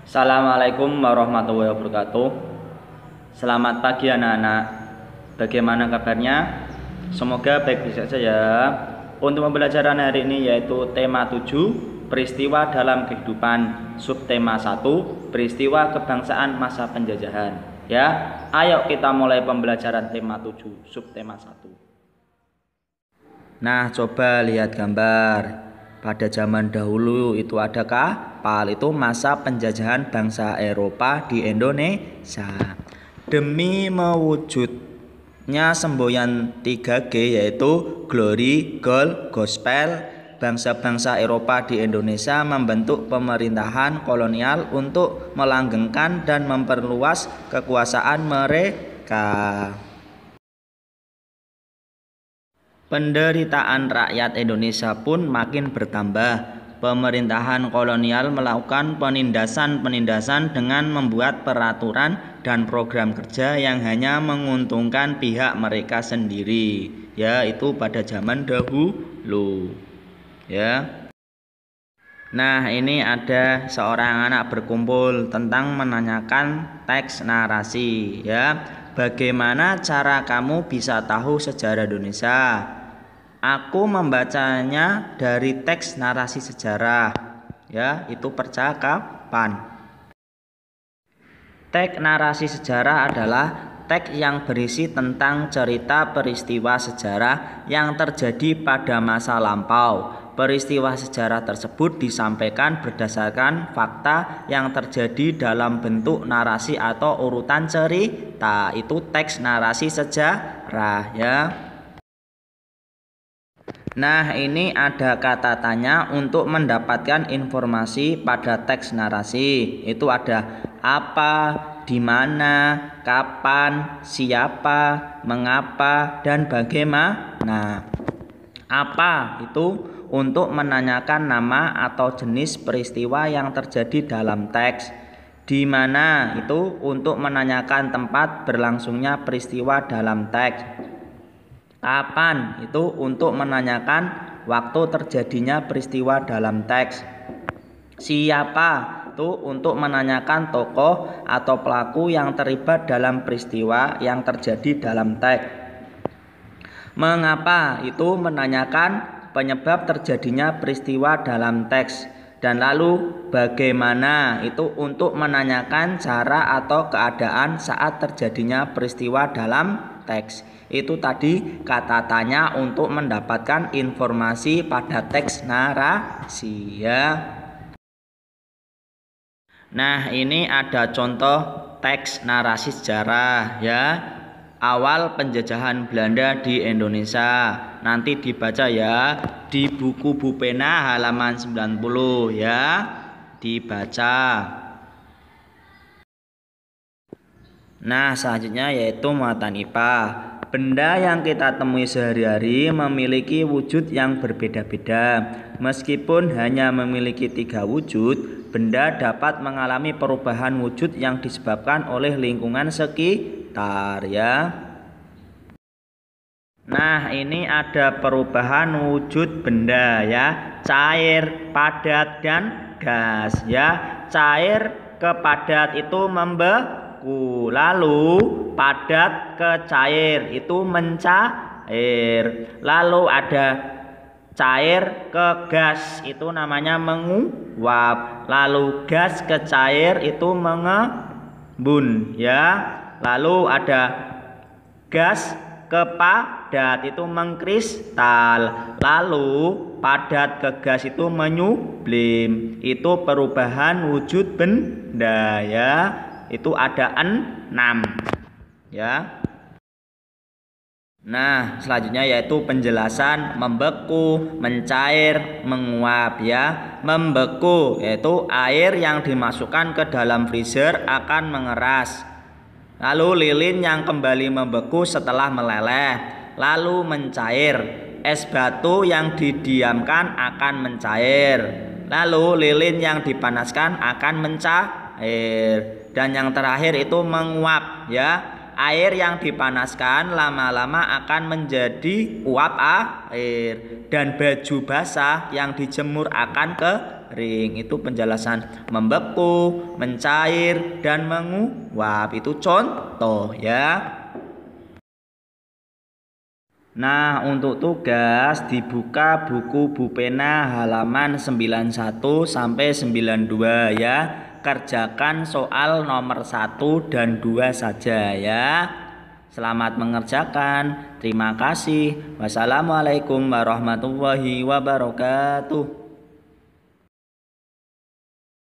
Assalamualaikum warahmatullahi wabarakatuh. Selamat pagi anak-anak. Bagaimana kabarnya? Semoga baik-baik saja. Untuk pembelajaran hari ini yaitu tema 7, peristiwa dalam kehidupan, subtema 1, peristiwa kebangsaan masa penjajahan. Ya, ayo kita mulai pembelajaran tema 7, subtema 1. Nah, coba lihat gambar. Pada zaman dahulu itu ada kapal, itu masa penjajahan bangsa Eropa di Indonesia. Demi mewujudnya semboyan 3G yaitu Glory, Gold, Gospel, bangsa-bangsa Eropa di Indonesia membentuk pemerintahan kolonial untuk melanggengkan dan memperluas kekuasaan mereka. Penderitaan rakyat Indonesia pun makin bertambah. Pemerintahan kolonial melakukan penindasan-penindasan dengan membuat peraturan dan program kerja yang hanya menguntungkan pihak mereka sendiri. Ya, itu pada zaman dahulu. Ya. Nah, ini ada seorang anak berkumpul tentang menanyakan teks narasi. Ya, bagaimana cara kamu bisa tahu sejarah Indonesia? Aku membacanya dari teks narasi sejarah. Ya, itu percakapan. Teks narasi sejarah adalah teks yang berisi tentang cerita peristiwa sejarah yang terjadi pada masa lampau. Peristiwa sejarah tersebut disampaikan berdasarkan fakta yang terjadi dalam bentuk narasi atau urutan cerita. Itu teks narasi sejarah, ya. Nah, ini ada kata tanya untuk mendapatkan informasi pada teks narasi. Itu ada apa, di mana, kapan, siapa, mengapa, dan bagaimana. Apa itu untuk menanyakan nama atau jenis peristiwa yang terjadi dalam teks. Di mana itu untuk menanyakan tempat berlangsungnya peristiwa dalam teks. Kapan itu untuk menanyakan waktu terjadinya peristiwa dalam teks. Siapa itu untuk menanyakan tokoh atau pelaku yang terlibat dalam peristiwa yang terjadi dalam teks. Mengapa itu menanyakan penyebab terjadinya peristiwa dalam teks. Dan lalu bagaimana itu untuk menanyakan cara atau keadaan saat terjadinya peristiwa dalam teks. Itu tadi kata tanya untuk mendapatkan informasi pada teks narasi, ya. Nah, ini ada contoh teks narasi sejarah, ya. Awal penjajahan Belanda di Indonesia. Nanti dibaca ya di buku Bu Pena halaman 90, ya. Dibaca. Nah, selanjutnya yaitu muatan IPA. Benda yang kita temui sehari-hari memiliki wujud yang berbeda-beda. Meskipun hanya memiliki 3 wujud, benda dapat mengalami perubahan wujud yang disebabkan oleh lingkungan sekitar, ya. Nah, ini ada perubahan wujud benda, ya. Cair, padat, dan gas, ya. Cair ke padat itu membeku, lalu padat ke cair itu mencair, lalu ada cair ke gas itu namanya menguap, lalu gas ke cair itu mengembun, ya. Lalu ada gas ke padat itu mengkristal, lalu padat ke gas itu menyublim. Itu perubahan wujud benda, ya. Itu ada 6, ya. Nah, selanjutnya yaitu penjelasan membeku, mencair, menguap, ya. Membeku yaitu air yang dimasukkan ke dalam freezer akan mengeras. Lalu lilin yang kembali membeku setelah meleleh. Lalu mencair, es batu yang didiamkan akan mencair. Lalu lilin yang dipanaskan akan mencair. Dan yang terakhir itu menguap, ya. Air yang dipanaskan lama-lama akan menjadi uap air. Dan baju basah yang dijemur akan kering. Itu penjelasan membeku, mencair, dan menguap. Itu contoh ya. Nah, untuk tugas dibuka buku Bupena halaman 91 sampai 92 ya. Kerjakan soal nomor 1 dan 2 saja ya. Selamat mengerjakan. Terima kasih. Wassalamualaikum warahmatullahi wabarakatuh.